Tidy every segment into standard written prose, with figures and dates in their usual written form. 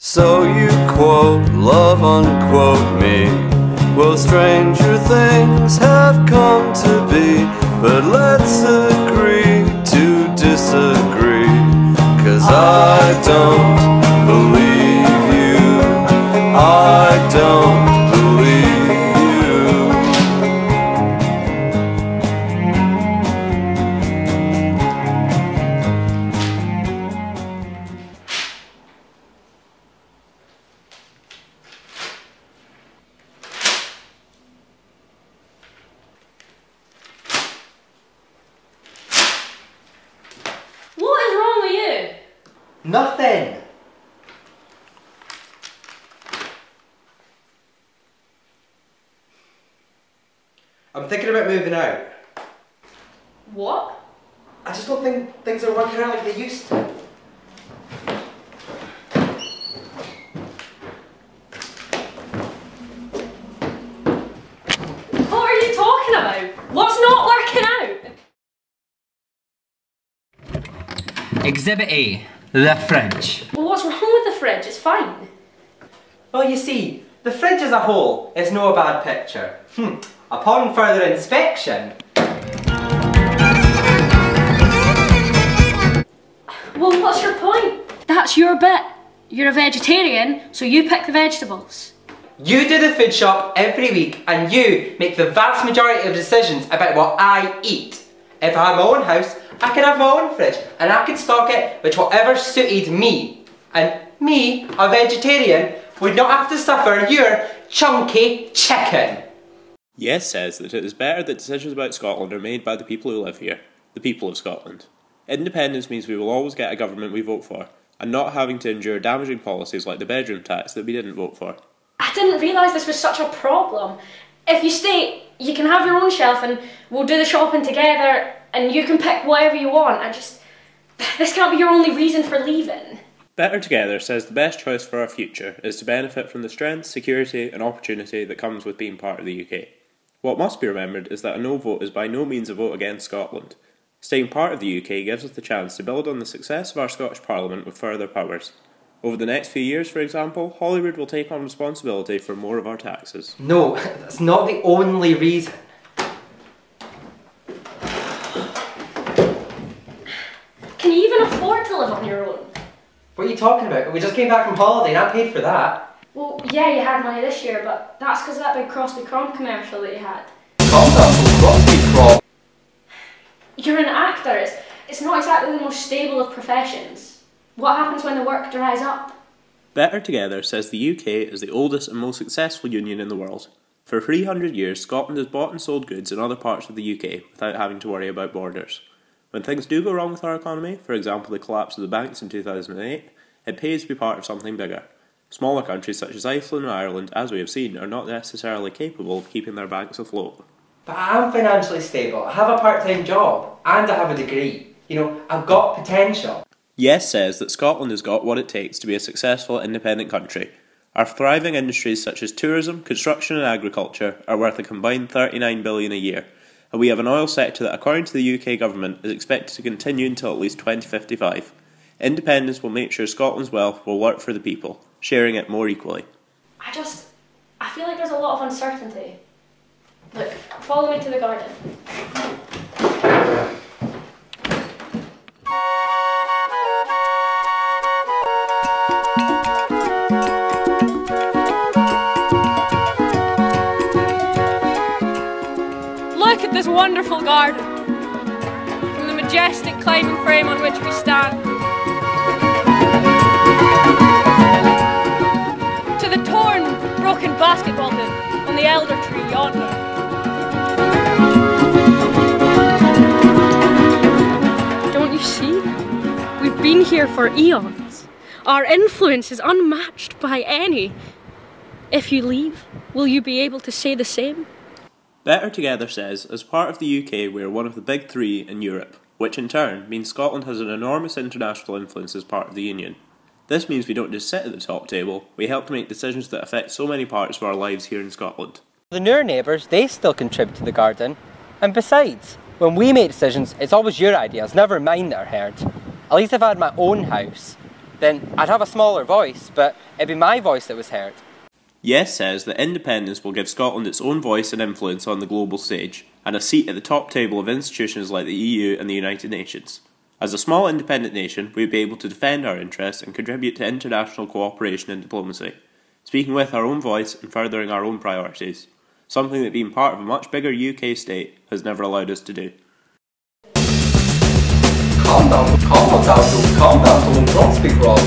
So you quote, love unquote me. Well, stranger things have come to be, but let's agree to disagree. 'Cause I don't believe you, I don't believe you. What is wrong with you? Nothing! I'm thinking about moving out. What? I just don't think things are working out like they used to. What are you talking about? What's not working out? Exhibit A, the fridge. Well, what's wrong with the fridge? It's fine. Well, you see, the fridge as a whole is no bad picture. Upon further inspection... Well, what's your point? That's your bit. You're a vegetarian, so you pick the vegetables. You do the food shop every week and you make the vast majority of decisions about what I eat. If I had my own house, I could have my own fridge and I could stock it with whatever suited me. And me, a vegetarian, would not have to suffer your chunky chicken. Yes says that it is better that decisions about Scotland are made by the people who live here, the people of Scotland. Independence means we will always get a government we vote for, and not having to endure damaging policies like the bedroom tax that we didn't vote for. I didn't realise this was such a problem. If you stay, you can have your own shelf and we'll do the shopping together and you can pick whatever you want. This can't be your only reason for leaving. Better Together says the best choice for our future is to benefit from the strength, security and opportunity that comes with being part of the UK. What must be remembered is that a no vote is by no means a vote against Scotland. Staying part of the UK gives us the chance to build on the success of our Scottish Parliament with further powers. Over the next few years, for example, Holyrood will take on responsibility for more of our taxes. No, that's not the only reason. Can you even afford to live on your own? What are you talking about? We just came back from holiday and I paid for that. Well, yeah, you had money this year, but that's because of that big Crosby Crom commercial that you had. Calm down, Crosby Crom. You're an actor. It's not exactly the most stable of professions. What happens when the work dries up? Better Together says the UK is the oldest and most successful union in the world. For 300 years, Scotland has bought and sold goods in other parts of the UK without having to worry about borders. When things do go wrong with our economy, for example the collapse of the banks in 2008, it pays to be part of something bigger. Smaller countries such as Iceland or Ireland, as we have seen, are not necessarily capable of keeping their banks afloat. But I'm financially stable, I have a part-time job, and I have a degree. You know, I've got potential. Yes says that Scotland has got what it takes to be a successful independent country. Our thriving industries such as tourism, construction and agriculture are worth a combined $39 billion a year, and we have an oil sector that, according to the UK government, is expected to continue until at least 2055. Independence will make sure Scotland's wealth will work for the people, sharing it more equally. I feel like there's a lot of uncertainty. Look, follow me to the garden. Look at this wonderful garden, from the majestic climbing frame on which we stand, to the torn, broken basketball hoop on the elder tree yonder. Don't you see? We've been here for eons. Our influence is unmatched by any. If you leave, will you be able to say the same? Better Together says, as part of the UK we are one of the big three in Europe, which in turn means Scotland has an enormous international influence as part of the Union. This means we don't just sit at the top table, we help to make decisions that affect so many parts of our lives here in Scotland. The newer neighbours, they still contribute to the garden. And besides, when we make decisions, it's always your ideas, never mine that are heard. At least if I had my own house, then I'd have a smaller voice, but it'd be my voice that was heard. Yes says that independence will give Scotland its own voice and influence on the global stage, and a seat at the top table of institutions like the EU and the United Nations. As a small independent nation, we would be able to defend our interests and contribute to international cooperation and diplomacy, speaking with our own voice and furthering our own priorities, something that being part of a much bigger UK state has never allowed us to do. Calm down, don't speak wrong,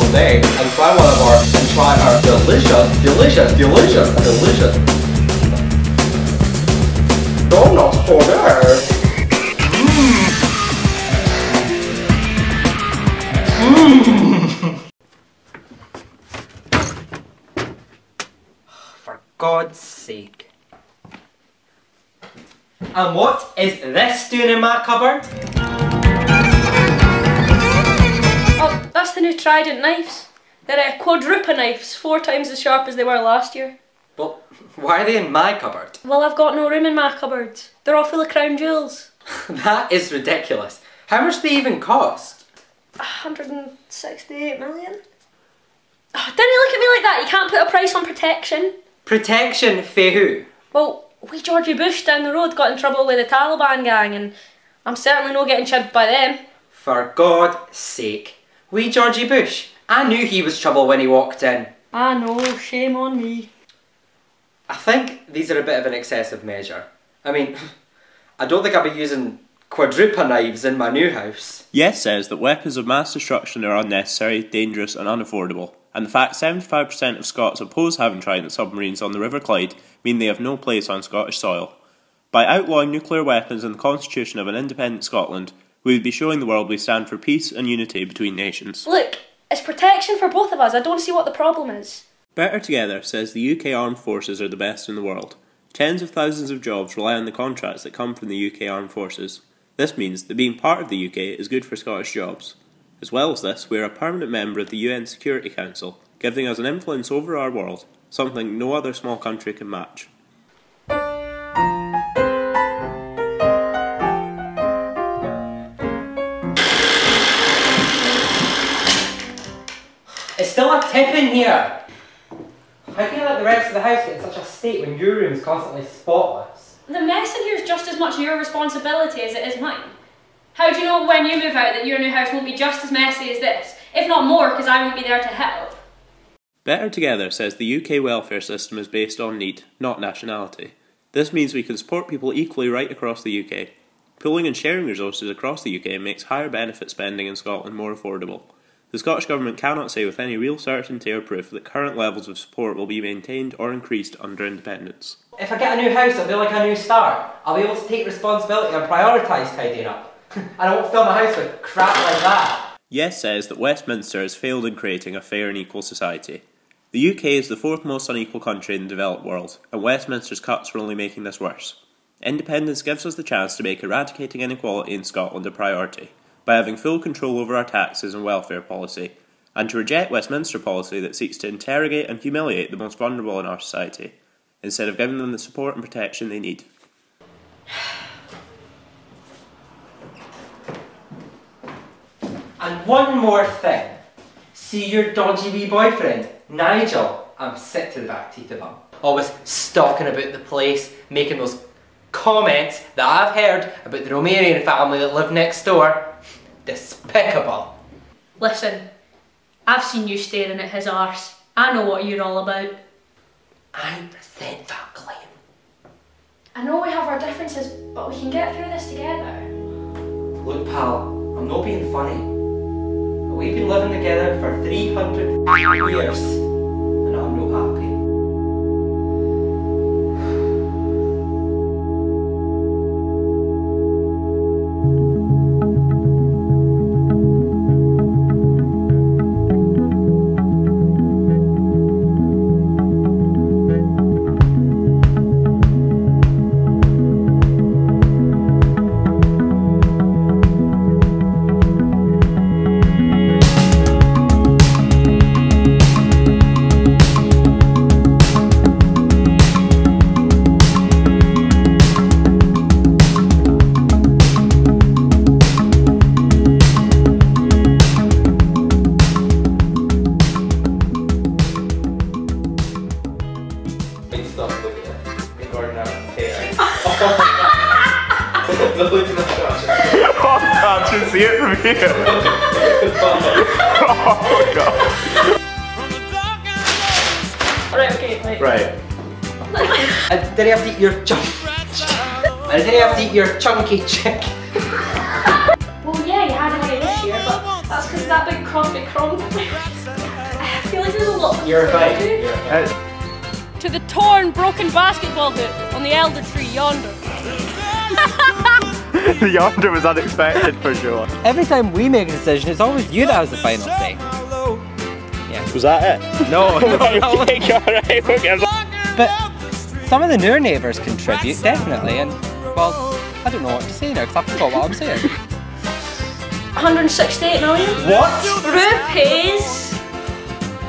today, and try our delicious donuts for there. For God's sake. And what is this doing in my cupboard? Oh, that's the new Trident knives. They're quadruple knives, 4 times as sharp as they were last year. Well, why are they in my cupboard? Well, I've got no room in my cupboards. They're all full of crown jewels. That is ridiculous. How much do they even cost? 168 million? Oh, don't you look at me like that. You can't put a price on protection. Protection for who? Well, wee Georgie Bush down the road got in trouble with the Taliban gang, and I'm certainly not getting chipped by them. For God's sake. Wee Georgie Bush. I knew he was trouble when he walked in. I know, shame on me. I think these are a bit of an excessive measure. I mean, I don't think I'll be using quadruple knives in my new house. Yes says that weapons of mass destruction are unnecessary, dangerous and unaffordable, and the fact 75% of Scots oppose having Trident submarines on the River Clyde mean they have no place on Scottish soil. By outlawing nuclear weapons in the constitution of an independent Scotland, we would be showing the world we stand for peace and unity between nations. Look, it's protection for both of us. I don't see what the problem is. Better Together says the UK armed forces are the best in the world. Tens of thousands of jobs rely on the contracts that come from the UK armed forces. This means that being part of the UK is good for Scottish jobs. As well as this, we are a permanent member of the UN Security Council, giving us an influence over our world, something no other small country can match. It's still a tip in here! How can you let the rest of the house get in such a state when your room is constantly spotless? The mess in here is just as much your responsibility as it is mine. How do you know when you move out that your new house won't be just as messy as this? If not more, because I won't be there to help. Better Together says the UK welfare system is based on need, not nationality. This means we can support people equally right across the UK. Pooling and sharing resources across the UK makes higher benefit spending in Scotland more affordable. The Scottish Government cannot say with any real certainty or proof that current levels of support will be maintained or increased under independence. If I get a new house, it'll be like a new start. I'll be able to take responsibility and prioritise tidying up. I won't fill my house with crap like that. Yes says that Westminster has failed in creating a fair and equal society. The UK is the 4th most unequal country in the developed world, and Westminster's cuts are only making this worse. Independence gives us the chance to make eradicating inequality in Scotland a priority, by having full control over our taxes and welfare policy, and to reject Westminster policy that seeks to interrogate and humiliate the most vulnerable in our society, instead of giving them the support and protection they need. And one more thing. See your dodgy wee boyfriend, Nigel? I'm sick to the back teeth of him. Always stalking about the place, making those comments that I've heard about the Romanian family that live next door. Despicable. Listen, I've seen you staring at his arse. I know what you're all about. I resent that claim. I know we have our differences, but we can get through this together. Look, pal, I'm not being funny. We've been living together for 300 years, and I'm not happy. Oh god. Right, okay, wait. Right. And then you have to eat your and then you have to eat your chunky chicken. Well, yeah, you had it this year, but that's because that big crumpy crumb. I feel like there's a lot of You're fine. to do. You're fine. To the torn, broken basketball hoop on the elder tree yonder. The yonder was unexpected for sure. Every time we make a decision, it's always you that has the final say. Was that it? No, Okay, alright, okay. But some of the newer neighbours contribute, definitely, and well, I don't know what to say now because I forgot what I'm saying. 168 million? What? Rupees!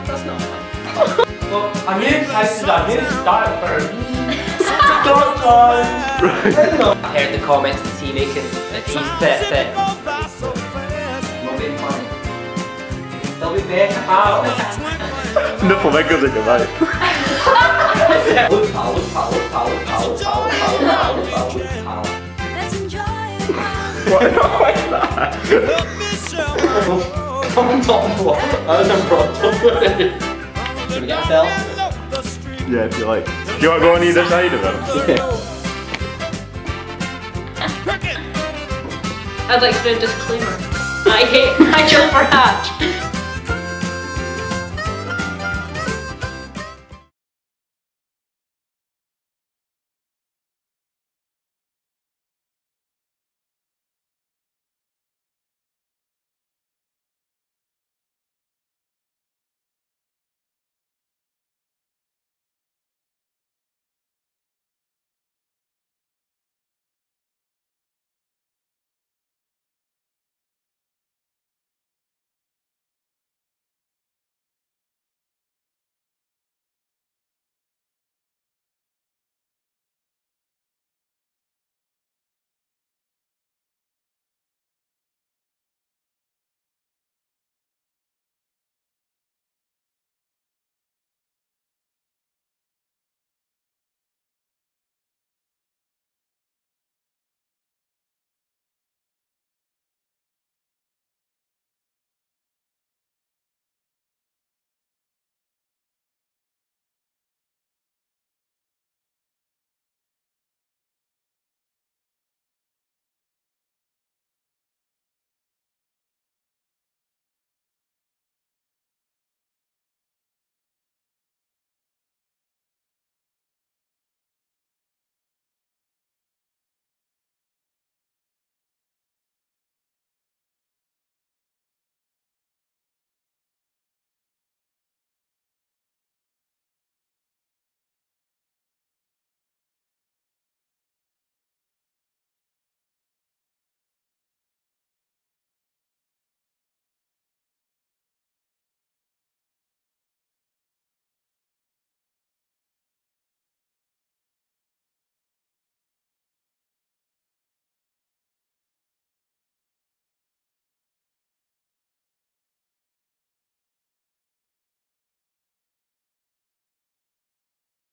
That's not fine. Well, a new house is a new start for me. I heard the comments that he making that he's that not being funny. Still be better pal. Nipple fingers in your mouth. Look pal, look pal, look pal, look pal, look pal, look pal, look pal, look pal, look pal. Why not like that? Come on, what? I was a brought. Should we get a selfie? Yeah, if you like. Do you want to go on either side of it? I'd like to do a disclaimer. I hate Nigel Farage.